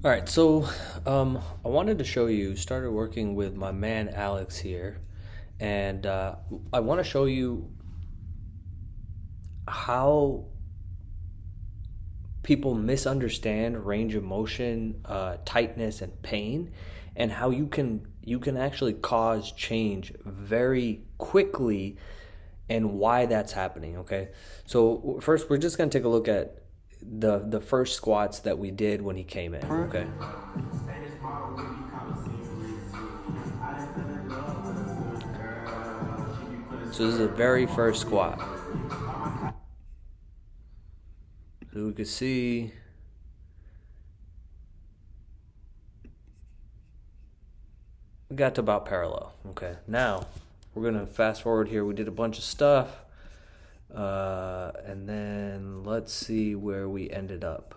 All right, so I wanted to show you, started working with my man Alex here, and I want to show you how people misunderstand range of motion, tightness, and pain, and how you can actually cause change very quickly, and why that's happening. Okay, so first we're just gonna take a look at the first squats that we did when he came in. Okay, so this is the very first squat. So we could see we got to about parallel. Okay, now we're gonna fast forward here. We did a bunch of stuff, and then let's see where we ended up.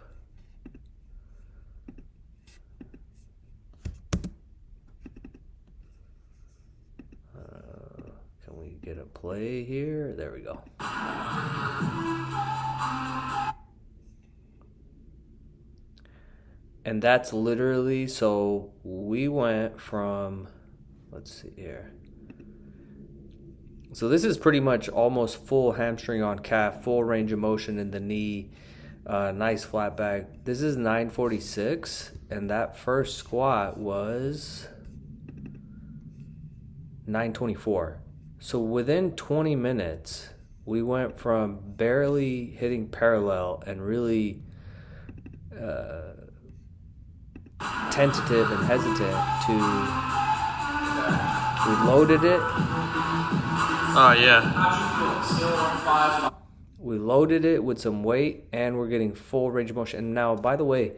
Can we get a play here? There we go. And that's literally, so we went from, let's see here. So this is pretty much almost full hamstring on calf, full range of motion in the knee, nice flat back. This is 946, and that first squat was 924. So within 20 minutes, we went from barely hitting parallel and really tentative and hesitant to we loaded it. Oh yeah. We loaded it with some weight, and we're getting full range of motion. And now, by the way,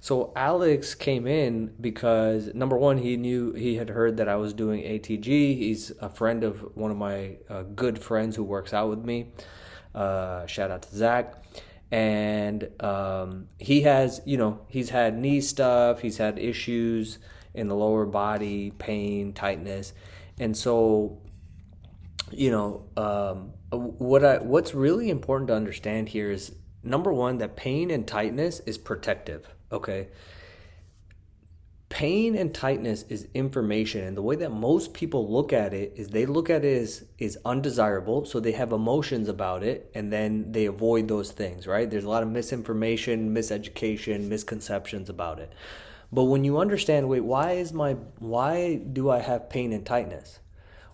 so Alex came in because number one, he had heard that I was doing ATG. He's a friend of one of my good friends who works out with me. Shout out to Zach. And he has, he's had knee stuff. He's had issues in the lower body, pain, tightness, and so what's really important to understand here is number one, that pain and tightness is protective. Okay, pain and tightness is information, and the way that most people look at it is they look at it as undesirable, so they have emotions about it, and then they avoid those things, right? There's a lot of misinformation, miseducation, misconceptions about it. But when you understand, wait, why do I have pain and tightness?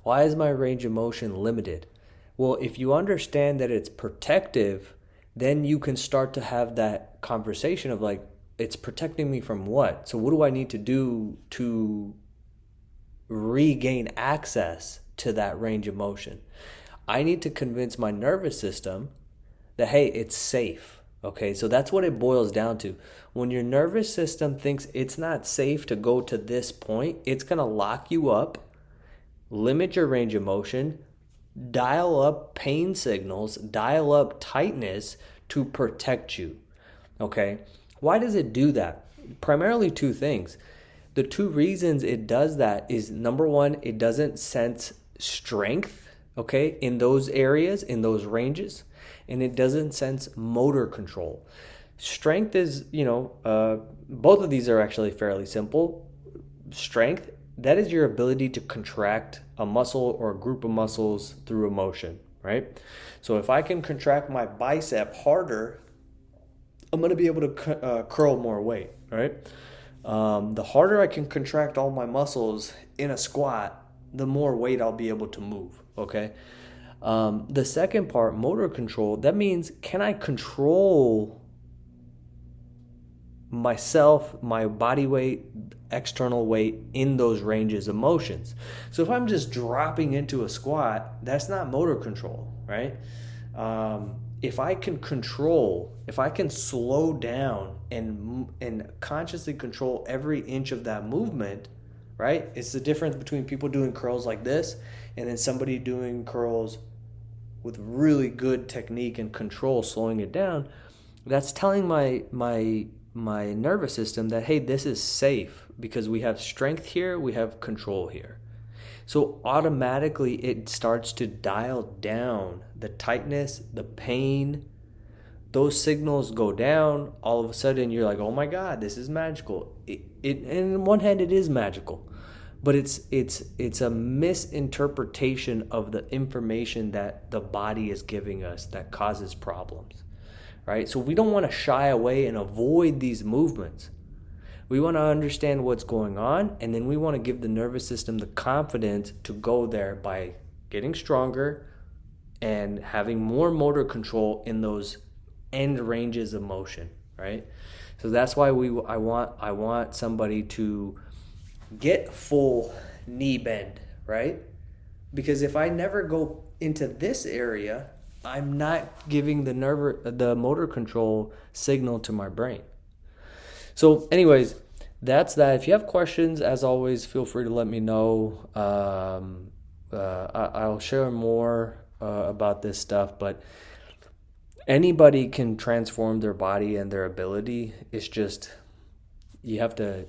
Why is my range of motion limited? Well, if you understand that it's protective, then you can start to have that conversation of like, it's protecting me from what? So what do I need to do to regain access to that range of motion? I need to convince my nervous system that, hey, it's safe. Okay, so that's what it boils down to. When your nervous system thinks it's not safe to go to this point, it's going to lock you up, limit your range of motion, dial up pain signals, dial up tightness to protect you. Okay, why does it do that? Primarily two things. The two reasons it does that is number one, it doesn't sense strength, okay, in those areas, in those ranges, and it doesn't sense motor control. Strength is, both of these are actually fairly simple. Strength, that is your ability to contract a muscle or a group of muscles through a motion, right? So if I can contract my bicep harder, I'm going to be able to curl more weight, right? The harder I can contract all my muscles in a squat, the more weight I'll be able to move, okay? The second part, motor control, that means can I control myself, my body weight, external weight in those ranges of motions? So if I'm just dropping into a squat, that's not motor control, right? If I can control, if I can slow down and consciously control every inch of that movement, right? It's the difference between people doing curls like this and then somebody doing curls with really good technique and control, slowing it down. That's telling my nervous system that, hey, this is safe because we have strength here, we have control here. So automatically it starts to dial down the tightness, the pain, those signals go down, all of a sudden you're like, oh my God, this is magical. And on one hand, it is magical, but it's a misinterpretation of the information that the body is giving us that causes problems, right? So we don't want to shy away and avoid these movements. We want to understand what's going on, and then we want to give the nervous system the confidence to go there by getting stronger and having more motor control in those end ranges of motion, right? So that's why I want somebody to get full knee bend, right? Because if I never go into this area, I'm not giving the motor control signal to my brain. So anyways, that's that. If you have questions, as always, feel free to let me know. I'll share more about this stuff, but anybody can transform their body and their ability. It's just you have to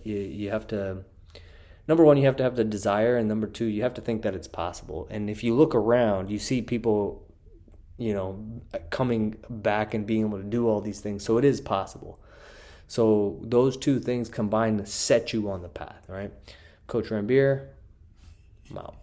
number one, you have to have the desire, and number two, you have to think that it's possible. And if you look around, you see people, coming back and being able to do all these things. So it is possible. So those two things combined set you on the path, right? Coach Rambier, I'm out.